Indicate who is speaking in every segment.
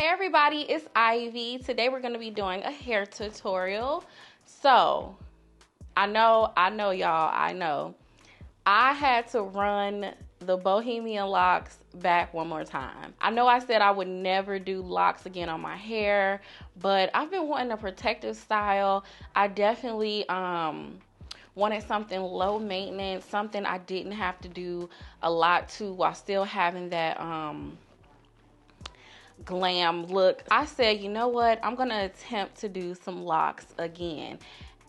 Speaker 1: Hey everybody, it's Ivy. Today we're going to be doing a hair tutorial. So, I know y'all, I had to run the Bohemian locks back one more time. I know I said I would never do locks again on my hair, but I've been wanting a protective style. I definitely wanted something low maintenance, something I didn't have to do a lot to while still having that glam look. I said, you know what, I'm gonna attempt to do some locks again.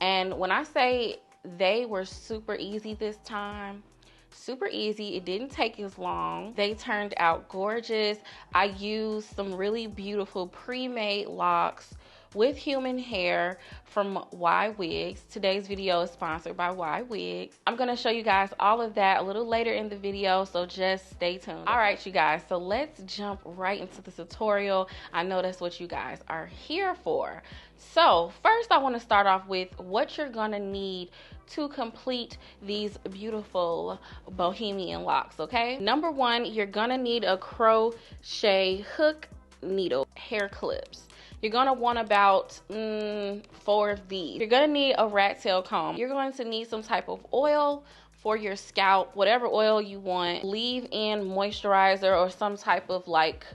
Speaker 1: And when I say they were super easy this time, super easy, it didn't take as long. They turned out gorgeous. I used some really beautiful pre-made locks with human hair from Ywigs. Today's video is sponsored by Ywigs. I'm gonna show you guys all of that a little later in the video, so just stay tuned. All right, you guys, so let's jump right into the tutorial. I know that's what you guys are here for. So first I want to start off with what you're gonna need to complete these beautiful bohemian locks, okay? Number one, you're gonna need a crochet hook needle hair clips. You're gonna want about 4 of these. You're gonna need a rat tail comb. You're going to need some type of oil for your scalp, whatever oil you want. Leave-in moisturizer or some type of like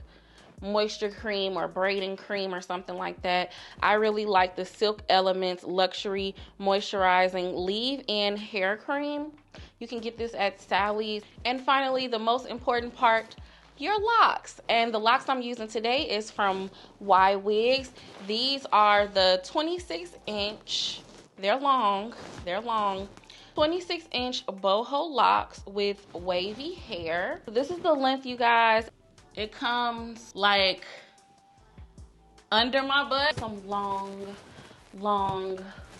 Speaker 1: moisture cream or braiding cream or something like that. I really like the Silk Elements Luxury Moisturizing Leave-In Hair Cream. You can get this at Sally's. And finally, the most important part, your locks. And the locks I'm using today is from Ywigs. These are the 26-inch, they're long, 26-inch boho locks with wavy hair. This is the length, you guys. It comes like under my butt. Some long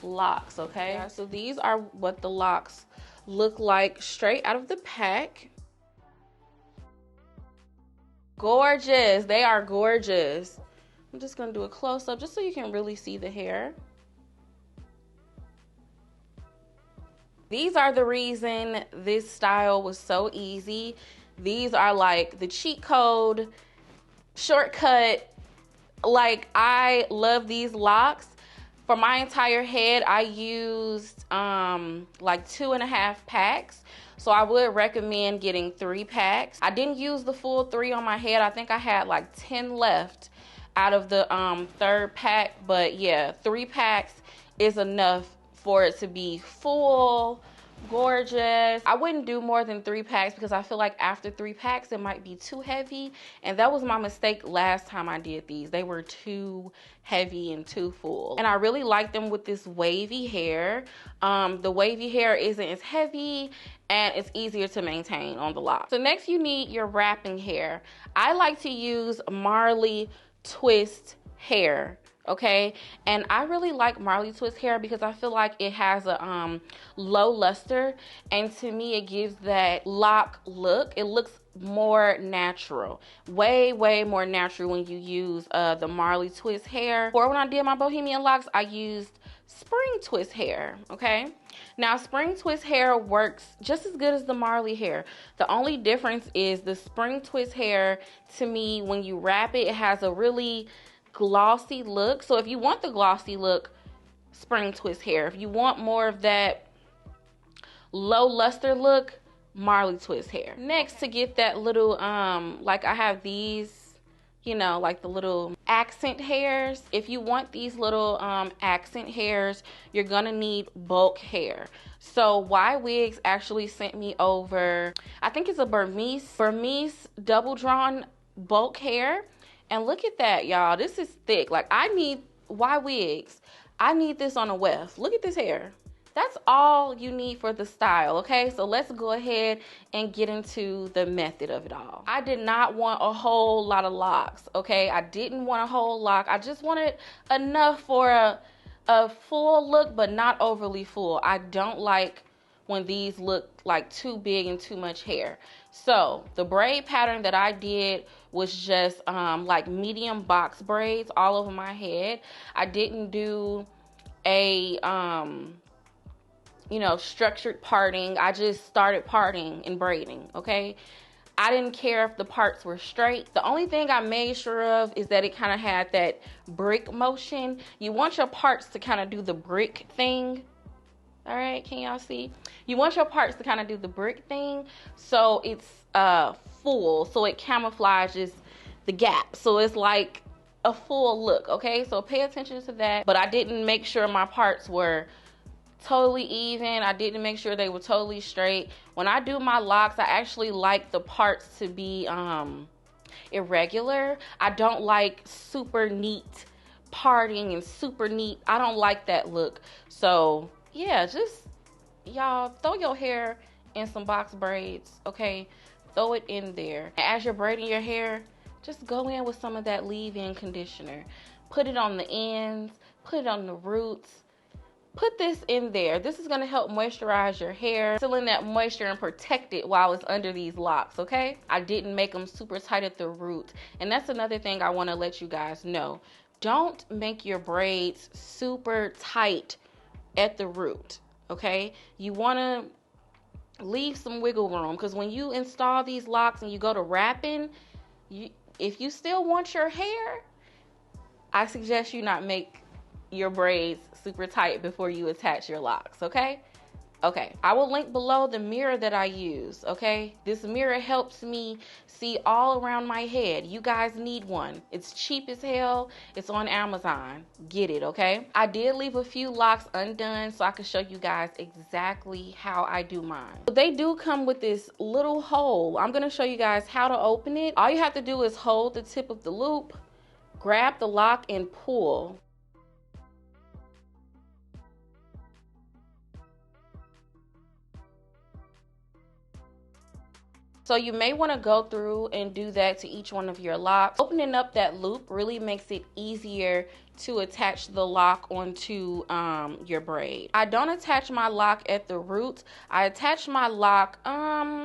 Speaker 1: locks, okay? Yeah, so these are what the locks look like straight out of the pack. Gorgeous, they are gorgeous. I'm just gonna do a close-up just so you can really see the hair. These are the reason this style was so easy. These are like the cheat code, shortcut. Like, I love these locks. For my entire head, I used like 2.5 packs. So I would recommend getting 3 packs. I didn't use the full 3 on my head. I think I had like 10 left out of the 3rd pack. But yeah, 3 packs is enough for it to be full, gorgeous. I wouldn't do more than 3 packs because I feel like after 3 packs it might be too heavy, and that was my mistake last time I did these. They were too heavy and too full, and I really like them with this wavy hair. The wavy hair isn't as heavy and it's easier to maintain on the lock. So next you need your wrapping hair. I like to use Marley twist hair, okay? And I really like Marley twist hair because I feel like it has a low luster, and to me it gives that lock look. It looks more natural, way more natural when you use the Marley twist hair. Or when I did my bohemian locks, I used spring twist hair, okay? Now spring twist hair works just as good as the Marley hair. The only difference is the spring twist hair, to me, when you wrap it, it has a really glossy look. So if you want the glossy look, spring twist hair. If you want more of that low luster look, Marley twist hair. Next, to get that little like I have these, you know, like the little accent hairs. If you want these little accent hairs, you're gonna need bulk hair. So Ywigs actually sent me over, I think it's a Burmese double drawn bulk hair. And look at that, y'all. This is thick. Like, I need Ywigs. I need this on a weft. Look at this hair. That's all you need for the style, okay? So let's go ahead and get into the method of it all. I did not want a whole lot of locks, okay? I didn't want a whole lock. I just wanted enough for a full look, but not overly full. I don't like when these look like too big and too much hair. So the braid pattern that I did was just like medium box braids all over my head. I didn't do a you know, structured parting. I just started parting and braiding, okay? I didn't care if the parts were straight. The only thing I made sure of is that it kind of had that brick motion. You want your parts to kind of do the brick thing. All right, can y'all see? You want your parts to kind of do the brick thing, so it's full, so it camouflages the gap. So it's like a full look, okay? So pay attention to that. But I didn't make sure my parts were totally even. I didn't make sure they were totally straight. When I do my locks, I actually like the parts to be irregular. I don't like super neat parting and super neat. I don't like that look. So yeah, just y'all throw your hair in some box braids, okay? Throw it in there. As you're braiding your hair, just go in with some of that leave-in conditioner. Put it on the ends, put it on the roots. Put this in there. This is gonna help moisturize your hair, seal in that moisture and protect it while it's under these locks, okay? I didn't make them super tight at the root. And that's another thing I wanna let you guys know. Don't make your braids super tight at the root, okay? You wanna leave some wiggle room, because when you install these locks and you go to wrapping, if you still want your hair, I suggest you not make your braids super tight before you attach your locks, okay? Okay, I will link below the mirror that I use, okay? This mirror helps me see all around my head. You guys need one. It's cheap as hell. It's on Amazon. Get it, okay? I did leave a few locks undone so I can show you guys exactly how I do mine. They do come with this little hole. I'm gonna show you guys how to open it. All you have to do is hold the tip of the loop, grab the lock and pull. So you may want to go through and do that to each one of your locks. Opening up that loop really makes it easier to attach the lock onto your braid. I don't attach my lock at the root. I attach my lock probably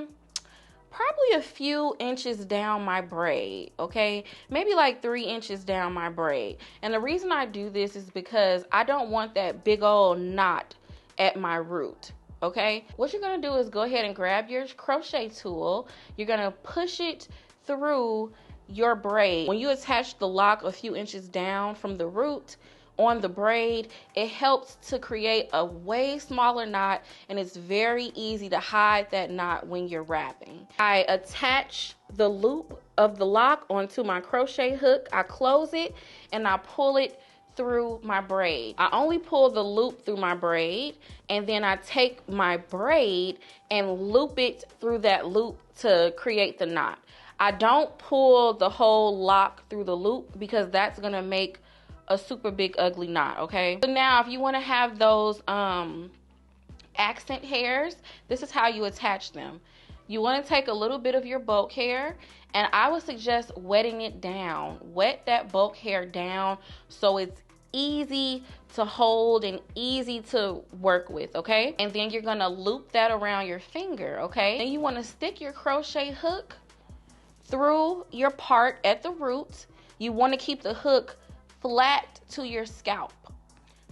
Speaker 1: a few inches down my braid, okay? Maybe like 3 inches down my braid. And the reason I do this is because I don't want that big old knot at my root. Okay, what you're gonna do is go ahead and grab your crochet tool. You're gonna push it through your braid. When you attach the lock a few inches down from the root on the braid, it helps to create a way smaller knot, and it's very easy to hide that knot when you're wrapping. I attach the loop of the lock onto my crochet hook. I close it and I pull it through my braid. I only pull the loop through my braid, and then I take my braid and loop it through that loop to create the knot. I don't pull the whole lock through the loop because that's gonna make a super big ugly knot, okay? So now if you wanna have those accent hairs, this is how you attach them. You wanna take a little bit of your bulk hair, and I would suggest wetting it down. Wet that bulk hair down so it's easy to hold and easy to work with, okay? And then you're gonna loop that around your finger, okay? Then you wanna stick your crochet hook through your part at the root. You wanna keep the hook flat to your scalp.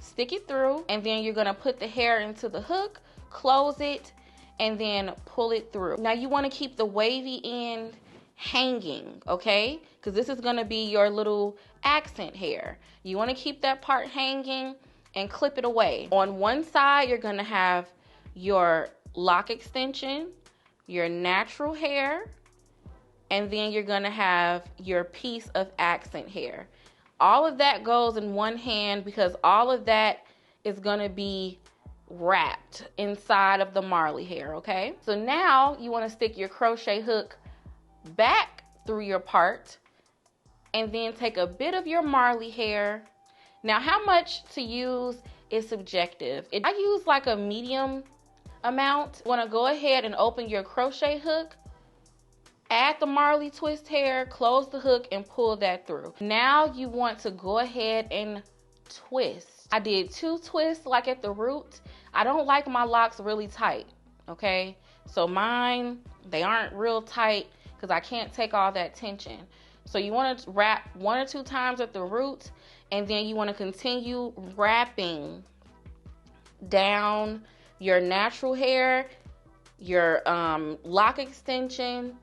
Speaker 1: Stick it through, and then you're gonna put the hair into the hook, close it, and then pull it through. Now you wanna keep the wavy end hanging, okay? Because this is gonna be your little accent hair. You wanna keep that part hanging and clip it away. On one side, you're gonna have your lock extension, your natural hair, and then you're gonna have your piece of accent hair. All of that goes in one hand because all of that is gonna be wrapped inside of the Marley hair, okay? So now you wanna stick your crochet hook back through your part and then take a bit of your Marley hair. Now how much to use is subjective. I use like a medium amount. You want to go ahead and open your crochet hook, add the Marley twist hair, close the hook and pull that through. Now you want to go ahead and twist. I did 2 twists like at the root. I don't like my locks really tight, okay? So mine, they aren't real tight because I can't take all that tension. So you want to wrap 1 or 2 times at the root, and then you want to continue wrapping down your natural hair, your lock extension,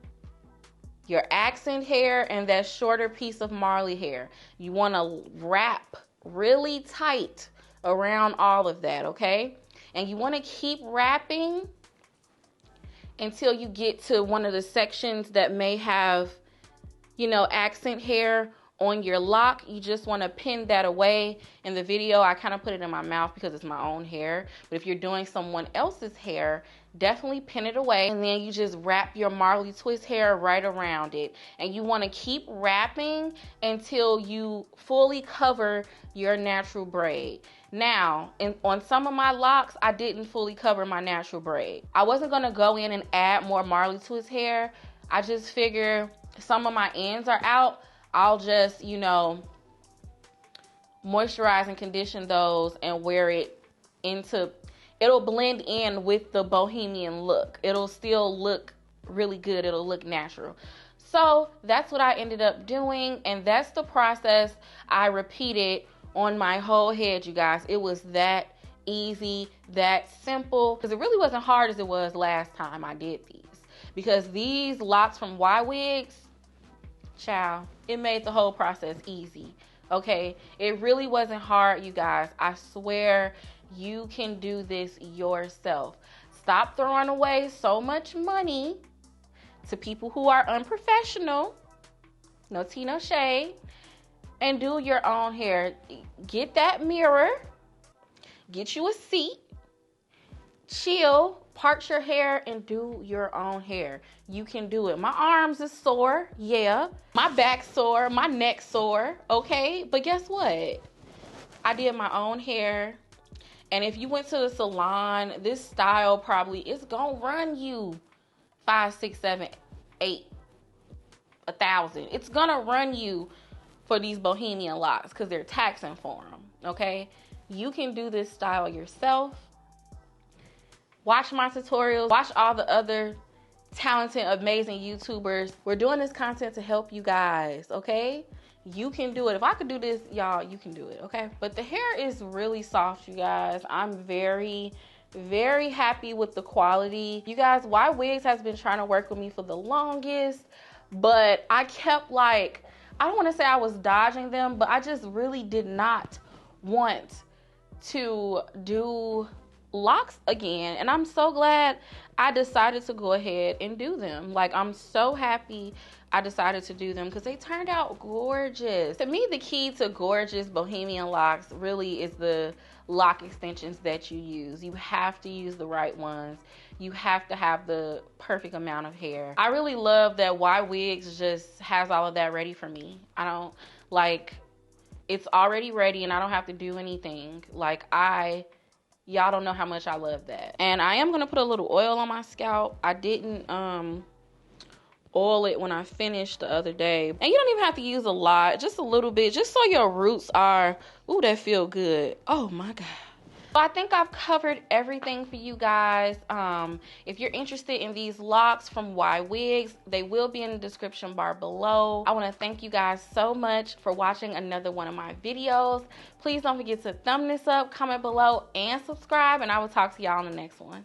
Speaker 1: your accent hair, and that shorter piece of Marley hair. You want to wrap really tight around all of that, okay? And you want to keep wrapping until you get to one of the sections that may have, you know, accent hair on your lock. You just want to pin that away. In the video, I kind of put it in my mouth because it's my own hair. But if you're doing someone else's hair, definitely pin it away. And then you just wrap your Marley twist hair right around it. And you want to keep wrapping until you fully cover your natural braid. Now, on some of my locks, I didn't fully cover my natural braid. I wasn't going to go in and add more Marley twist hair. I just figure some of my ends are out. I'll just, you know, moisturize and condition those and wear it into, it'll blend in with the bohemian look. It'll still look really good. It'll look natural. So that's what I ended up doing. And that's the process I repeated on my whole head, you guys. It was that easy, that simple. Because it really wasn't hard as it was last time I did these. Because these locks from Ywigs, child, it made the whole process easy. Okay, it really wasn't hard, you guys. I swear you can do this yourself. Stop throwing away so much money to people who are unprofessional. No tea, no shade. And do your own hair. Get that mirror, get you a seat, chill, part your hair, and do your own hair. You can do it. My arms is sore, yeah. My back sore, my neck sore, okay? But guess what? I did my own hair. And if you went to the salon, this style probably is gonna run you $5, $6, $7, $8, $1,000. It's gonna run you for these bohemian locks because they're taxing for them, okay? You can do this style yourself. Watch my tutorials. Watch all the other talented, amazing YouTubers. We're doing this content to help you guys, okay? You can do it. If I could do this, y'all, you can do it, okay? But the hair is really soft, you guys. I'm very, very happy with the quality. You guys, Ywigs has been trying to work with me for the longest, but I kept like, I don't want to say I was dodging them, but I just really did not want to do locks again. And I'm so glad I decided to go ahead and do them. Like, I'm so happy I decided to do them because they turned out gorgeous. To me, the key to gorgeous bohemian locks really is the lock extensions that you use. You have to use the right ones. You have to have the perfect amount of hair. I really love that Ywigs just has all of that ready for me. I don't, like, it's already ready and I don't have to do anything. Like, y'all don't know how much I love that. And I am gonna put a little oil on my scalp. I didn't oil it when I finished the other day. And you don't even have to use a lot, just a little bit, just so your roots are, ooh, that feel good. Oh my God. So I think I've covered everything for you guys. If you're interested in these locks from Ywigs, they will be in the description bar below. I want to thank you guys so much for watching another one of my videos. Please don't forget to thumb this up, comment below, and subscribe, and I will talk to y'all in the next one.